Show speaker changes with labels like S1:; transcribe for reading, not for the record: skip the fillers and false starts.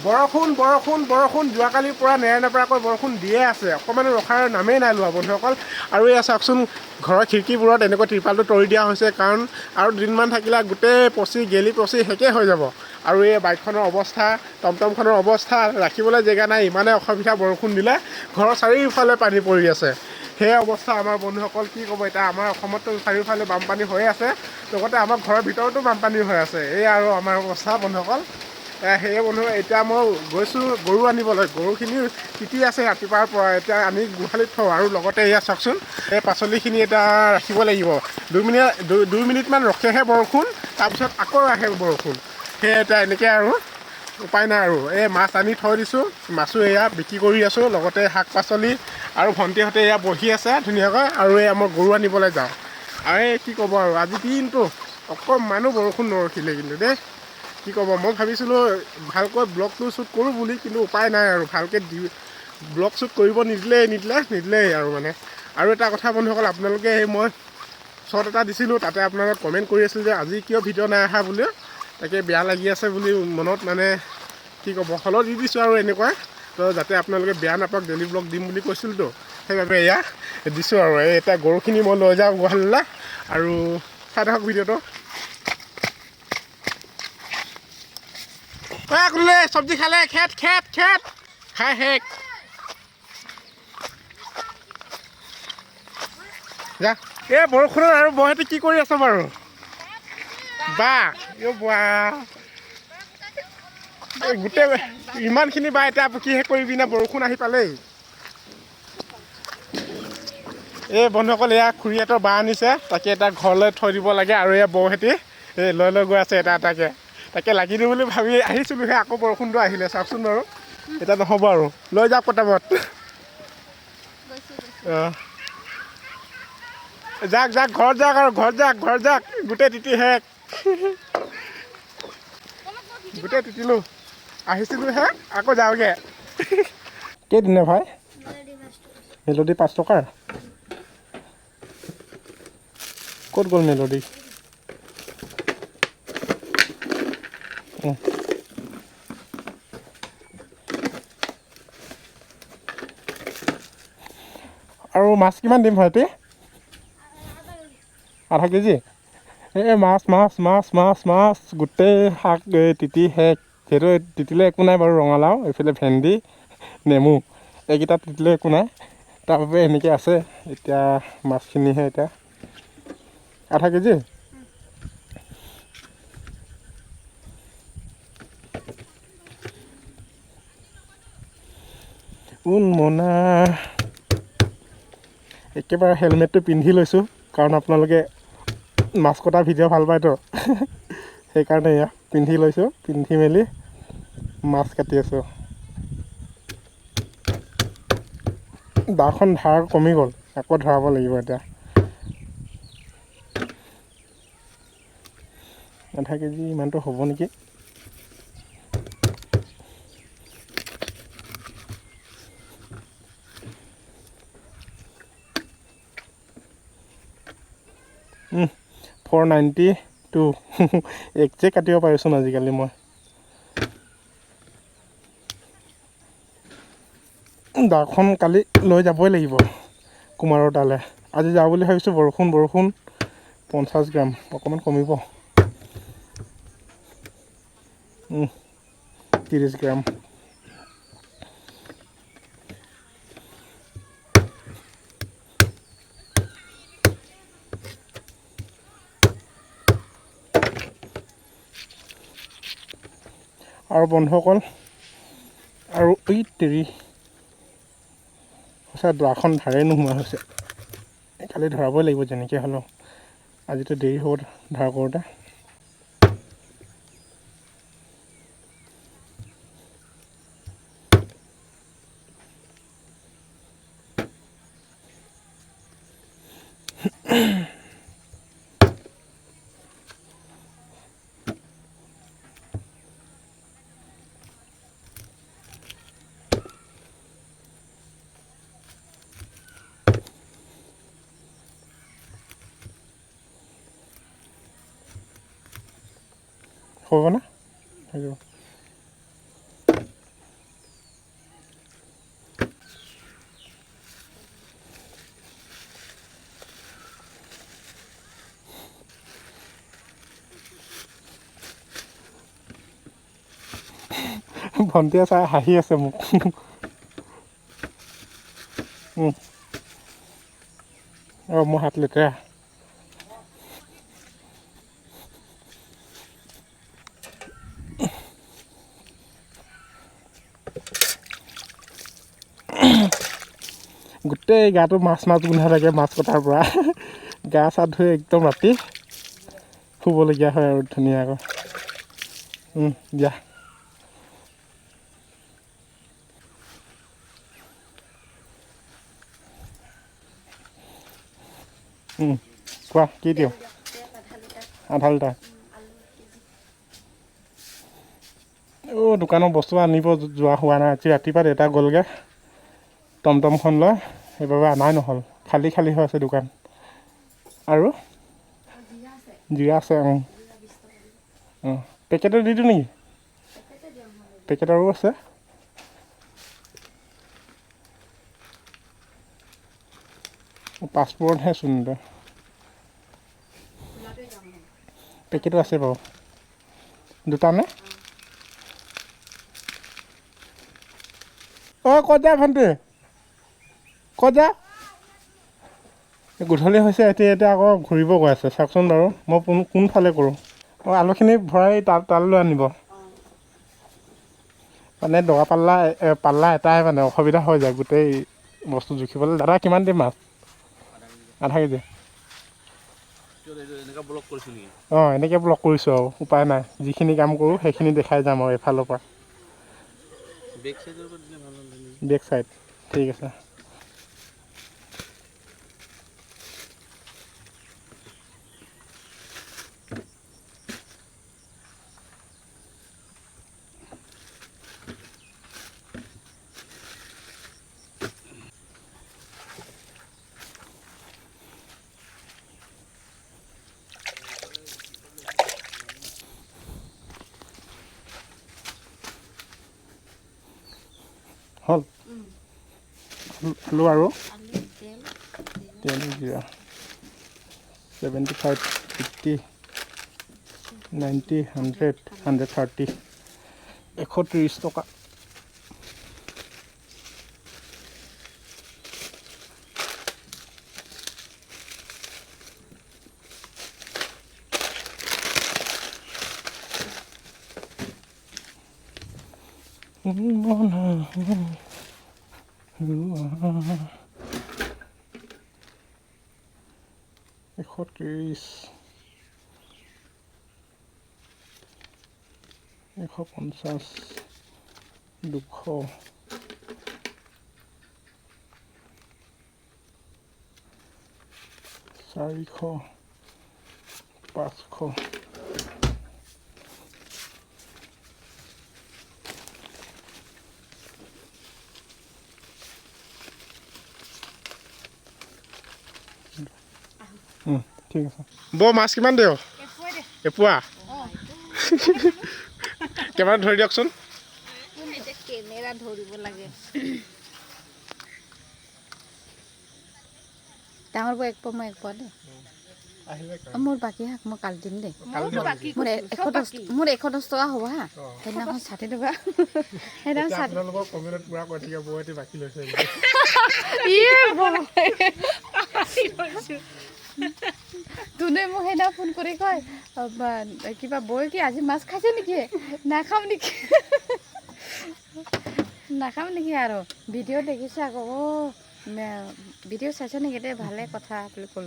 S1: বৰষুণ যোৱাকালিৰ পৰা নেৰানেপেৰাকৈ বৰষুণ দিয়ে আছে। অকণমানো ৰখাৰ নামেই নাই লোৱা বন্ধুসকল। আৰু এয়া চাওকচোন ঘৰৰ খিৰিকীবোৰত এনেকৈ ত্ৰিপালটো তৰি দিয়া হৈছে, কাৰণ আৰু দুদিনমান থাকিলে গোটেই গেলি পচি শেষেই হৈ যাব। আৰু এই বাইকখনৰ অৱস্থা, টমটমখনৰ অৱস্থা, ৰাখিবলৈ জেগা নাই, ইমানে অসুবিধা বৰষুণ দিলে। ঘৰৰ চাৰিওফালে পানী পৰি আছে। সেই অৱস্থা আমাৰ বন্ধুসকল, কি ক'ব এতিয়া। আমাৰ অসমততো চাৰিওফালে বানপানী হৈ আছে, লগতে আমাৰ ঘৰৰ ভিতৰতো বানপানী হৈ আছে। এই আৰু আমাৰ অৱস্থা বন্ধুসকল। সেয়ে বন্ধু এতিয়া মই গৈছোঁ গৰু আনিবলৈ। গৰুখিনি তিতি আছে ৰাতিপুৱাৰ পৰা, এতিয়া আনি গোহালিত থওঁ। আৰু লগতে এয়া চাওকচোন, এই পাচলিখিনি এতিয়া ৰাখিব লাগিব। 2 মিনিটমান ৰখেহে বৰষুণ, তাৰপিছত আকৌ আহে বৰষুণ। সেয়ে এতিয়া এনেকৈ আৰু উপায় নাই আৰু। এই মাছ আনি থৈ দিছোঁ, মাছো এয়া বিক্ৰী কৰি আছোঁ। লগতে শাক পাচলি আৰু ভণ্টিহঁতে এয়া বহি আছে ধুনীয়াকৈ। আৰু এই মই গৰু আনিবলৈ যাওঁ। আৰু এই কি ক'ব আৰু, আজি দিনটো অকণমানো বৰষুণ নৰখিলে কিন্তু দেই। কি ক'ব, মই ভাবিছিলোঁ ভালকৈ ব্লগটো শ্বুট কৰোঁ বুলি, কিন্তু উপায় নাই আৰু। ভালকৈ ব্লগ শ্বুট কৰিব নিদিলেই আৰু মানে। আৰু এটা কথা বন্ধুসকল, আপোনালোকে মই শ্বট এটা দিছিলোঁ, তাতে আপোনালোকে কমেণ্ট কৰি আছিল যে আজি কিয় ভিডিঅ' নাই অহা বুলি। তাকে বেয়া লাগি আছে বুলি মনত মানে কি ক'ব, হ'লেও দি দিছোঁ আৰু এনেকুৱা। তো যাতে আপোনালোকে বেয়া নাপাওক, ডেইলি ব্লগ দিম বুলি কৈছিলোঁতো, সেইবাবে এয়া দিছোঁ আৰু। এই এতিয়া গৰুখিনি মই লৈ যাওঁ গোহালিলৈ। আৰু চাই থাকক ভিডিঅ'টো। চব্জি খালে, খেত খাই শেষ। যা এই বৰষুণত আৰু বহেঁতি কি কৰি আছ বাৰু? গোটেই ইমানখিনি এতিয়া কি শেষ কৰিবি না, বৰষুণ আহি পালেই। এই বন্ধুসকল, এয়া খুৰীহঁতৰ বাঁহ আনিছে, তাকে এটা ঘৰলৈ থৈ দিব লাগে। আৰু এয়া বৌহেঁতি এই লৈ গৈ আছে এটা এটাকৈ। তাকে লাগি দিওঁ বুলি ভাবি আহিছিলোঁহে, আকৌ বৰষুণটো আহিলে। চাওকচোন বাৰু, এতিয়া নহ'ব আৰু। লৈ যাওক পটাপট। অঁ যাক ঘৰত যাক গোটেই তিতি শেষ। গোটেই তিতিলোঁ, আহিছিলোঁহে আকৌ যাওঁগৈ। কেইদিনা ভাই? মেলডি 5 টকাৰ। ক'ত গ'ল মেলডি? আৰু মাছ কিমান দিম ভাইটি? আধা কেজি? এই মাছ গোটেই শাক তিতি শেষ। সেইটো তিতিলে একো নাই বাৰু, ৰঙালাও, এইফালে ভেন্দি, নেমু, এইকেইটা তিতিলে একো নাই। তাৰ বাবে এনেকৈ আছে। এতিয়া মাছখিনিহে এতিয়া আধা কেজি। মোনা একেবাৰে হেলমেটটো পিন্ধি লৈছোঁ, কাৰণ আপোনালোকে মাছ কটা ভিডিঅ' ভাল পায়তো। সেইকাৰণে এয়া পিন্ধি লৈছোঁ, পিন্ধি মেলি মাছ কাটি আছোঁ। দাখন ধাৰ কমি গ'ল, আকৌ ধৰাব লাগিব এতিয়া। আধা কেজি ইমানটো হ'ব নেকি। $492 একজেক্ট কাটিব পাৰিছোন আজিকালি মই। দাখন কালি লৈ যাবই লাগিব কুমাৰৰ তালৈ। আজি যাওঁ বুলি ভাবিছোঁ, বৰষুণ 50 গ্ৰাম, অকণমান কমিব। 30 গ্ৰাম। আৰু বন্ধুসকল, আৰু এই তেৰি সঁচা দাখন ধাৰেই নোহোৱা হৈছে। কালি ধৰাবই লাগিব যেনেকৈ হ'লেও, আজিতো দেৰি হ'ব ধাৰ কৰোঁতে। হ'ব না? ভণ্টিয়ে চাই হাঁহি আছে মোক। মোৰ হাত লেতেৰা। গোটেই গাটো মাছ গোন্ধাই থাকে মাছ কটাৰ পৰা। গা চা ধুই একদম ৰাতি শুবলগীয়া হয় আৰু ধুনীয়াকৈ। দিয়া। কোৱা কি দিওঁ? আধা লিটাৰ। দোকানৰ বস্তু আনিব যোৱা হোৱা নাই। আজি ৰাতিপুৱা দেউতা গ'লগৈ টমটমখন লৈ, সেইবাবে অনাই নহ'ল। খালী হৈ আছে দোকান। আৰু জিৰা আছে। পেকেটত দি দিওঁ নেকি? পেকেটৰো আছে। পাঁচফোৰণহে চোন পেকেটো আছে বাৰু। দুটা নে? ক'ত যা ভণ্টি? ক'ত যা? গধূলি হৈছে, এতিয়া আকৌ ঘূৰিব গৈ আছে। চাওকচোন বাৰু মই কোনফালে কৰোঁ। আলুখিনি ভৰাই তালৈ আনিব। মানে দগা পাল্লা এটাই মানে অসুবিধা হৈ যায় গোটেই বস্তু জুখিবলৈ। দাদা কিমান দিম মাছ? আধা কেজি। এনেকৈ ব্লক কৰিছোঁ আৰু উপায় নাই। যিখিনি কাম কৰোঁ সেইখিনি দেখাই যাম আৰু এফালৰ পৰা। বেক চাইড ঠিক আছে। হ'ল আলু আৰু তেল জিৰা 75 50 90 100 130 130 টকা। এশ 30 150 200 400 500 ঠিক আছে। মাছ কিমান দিওঁ? এপোৱা। কেমেৰা ধৰি দিয়কচোন।
S2: কেমেৰা ধৰিব লাগে। ডাঙৰ বৈ এক পোৱা মই এক পোৱা দেই। মোৰ বাকী শাক মই কালি দিম দেই। মোৰ 110 টকা হ'ব হা। সেইদিনাখন 60 টকা। তোনে মোক সেইদিনা ফোন কৰি কয় কিবা বৈ কি আজি মাছ খাইছে নেকি? নাখাম নেকি? নাখাম নেকি আৰু ভিডিঅ' দেখিছে আকৌ ভিডিঅ' চাইছে নেকি? দে ভালে কথা বুলি ক'লোঁ।